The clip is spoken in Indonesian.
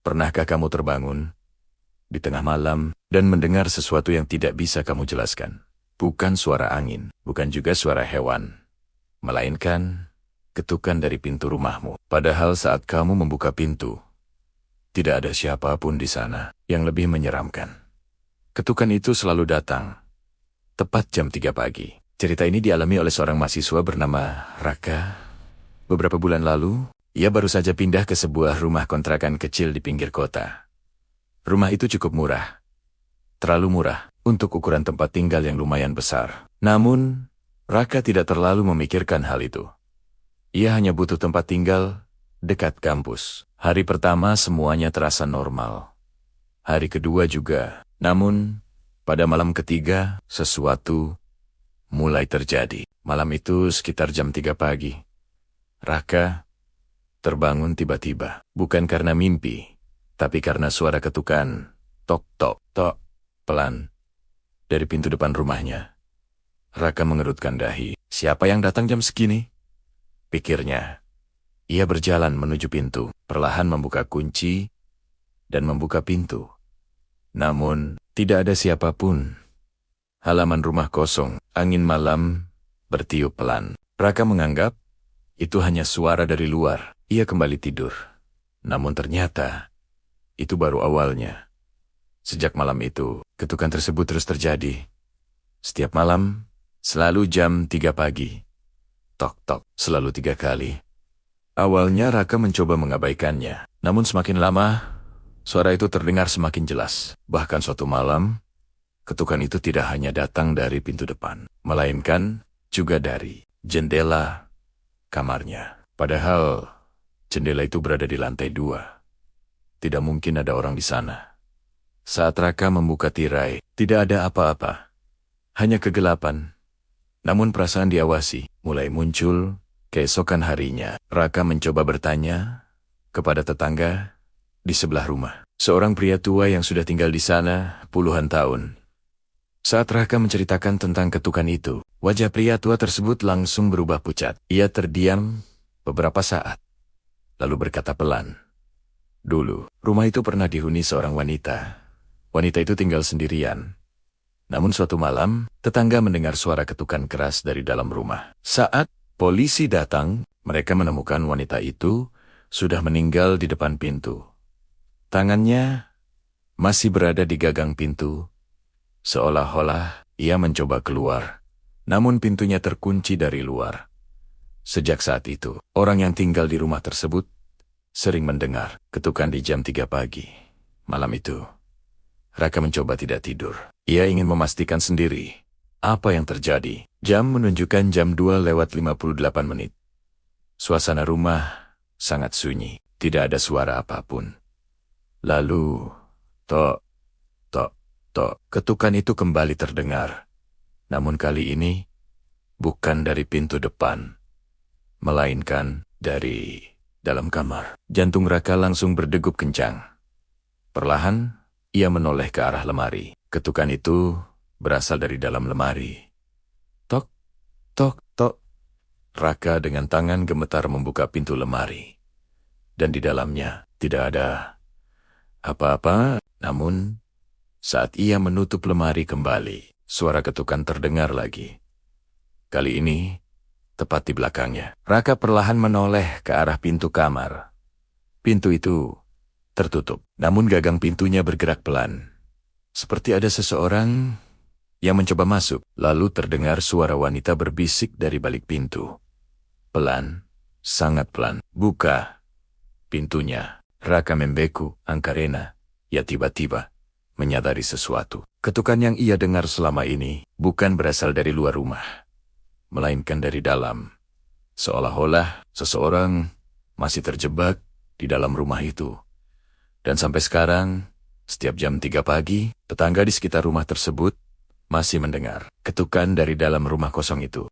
Pernahkah kamu terbangun di tengah malam dan mendengar sesuatu yang tidak bisa kamu jelaskan? Bukan suara angin, bukan juga suara hewan, melainkan ketukan dari pintu rumahmu. Padahal saat kamu membuka pintu, tidak ada siapapun di sana. Yang lebih menyeramkan, ketukan itu selalu datang tepat jam 3 pagi. Cerita ini dialami oleh seorang mahasiswa bernama Raka. Beberapa bulan lalu, ia baru saja pindah ke sebuah rumah kontrakan kecil di pinggir kota. Rumah itu cukup murah. Terlalu murah untuk ukuran tempat tinggal yang lumayan besar. Namun, Raka tidak terlalu memikirkan hal itu. Ia hanya butuh tempat tinggal dekat kampus. Hari pertama semuanya terasa normal. Hari kedua juga. Namun, pada malam ketiga, sesuatu mulai terjadi. Malam itu sekitar jam 3 pagi. Raka terbangun tiba-tiba. Bukan karena mimpi, tapi karena suara ketukan. Tok, tok, tok. Pelan. Dari pintu depan rumahnya. Raka mengerutkan dahi. Siapa yang datang jam segini? Pikirnya. Ia berjalan menuju pintu. Perlahan membuka kunci dan membuka pintu. Namun, tidak ada siapapun. Halaman rumah kosong, angin malam bertiup pelan. Raka menganggap itu hanya suara dari luar. Ia kembali tidur. Namun ternyata itu baru awalnya. Sejak malam itu, ketukan tersebut terus terjadi. Setiap malam, selalu jam 3 pagi. Tok-tok, selalu 3 kali. Awalnya Raka mencoba mengabaikannya. Namun semakin lama, suara itu terdengar semakin jelas. Bahkan suatu malam, ketukan itu tidak hanya datang dari pintu depan, melainkan juga dari jendela kamarnya. Padahal jendela itu berada di lantai 2. Tidak mungkin ada orang di sana. Saat Raka membuka tirai, tidak ada apa-apa. Hanya kegelapan. Namun perasaan diawasi mulai muncul. Keesokan harinya, Raka mencoba bertanya kepada tetangga di sebelah rumah. Seorang pria tua yang sudah tinggal di sana puluhan tahun. Saat Raka menceritakan tentang ketukan itu, wajah pria tua tersebut langsung berubah pucat. Ia terdiam beberapa saat, lalu berkata pelan, "Dulu, rumah itu pernah dihuni seorang wanita. Wanita itu tinggal sendirian. Namun suatu malam, tetangga mendengar suara ketukan keras dari dalam rumah. Saat polisi datang, mereka menemukan wanita itu sudah meninggal di depan pintu. Tangannya masih berada di gagang pintu. Seolah-olah ia mencoba keluar, namun pintunya terkunci dari luar. Sejak saat itu, orang yang tinggal di rumah tersebut sering mendengar ketukan di jam 3 pagi. Malam itu, Raka mencoba tidak tidur. Ia ingin memastikan sendiri apa yang terjadi. Jam menunjukkan jam 2:58 menit. Suasana rumah sangat sunyi, tidak ada suara apapun. Lalu, tok, tok, tok, ketukan itu kembali terdengar. Namun kali ini, bukan dari pintu depan, melainkan dari dalam kamar. Jantung Raka langsung berdegup kencang. Perlahan, ia menoleh ke arah lemari. Ketukan itu berasal dari dalam lemari. Tok, tok, tok. Raka dengan tangan gemetar membuka pintu lemari. Dan di dalamnya tidak ada apa-apa. Namun, saat ia menutup lemari kembali, suara ketukan terdengar lagi. Kali ini, tepat di belakangnya. Raka perlahan menoleh ke arah pintu kamar. Pintu itu tertutup, namun gagang pintunya bergerak pelan. Seperti ada seseorang yang mencoba masuk. Lalu terdengar suara wanita berbisik dari balik pintu. Pelan, sangat pelan. Buka pintunya. Raka membeku, angkarena. Ya tiba-tiba menyadari sesuatu. Ketukan yang ia dengar selama ini bukan berasal dari luar rumah, melainkan dari dalam. Seolah-olah seseorang masih terjebak di dalam rumah itu. Dan sampai sekarang, setiap jam 3 pagi, tetangga di sekitar rumah tersebut masih mendengar ketukan dari dalam rumah kosong itu.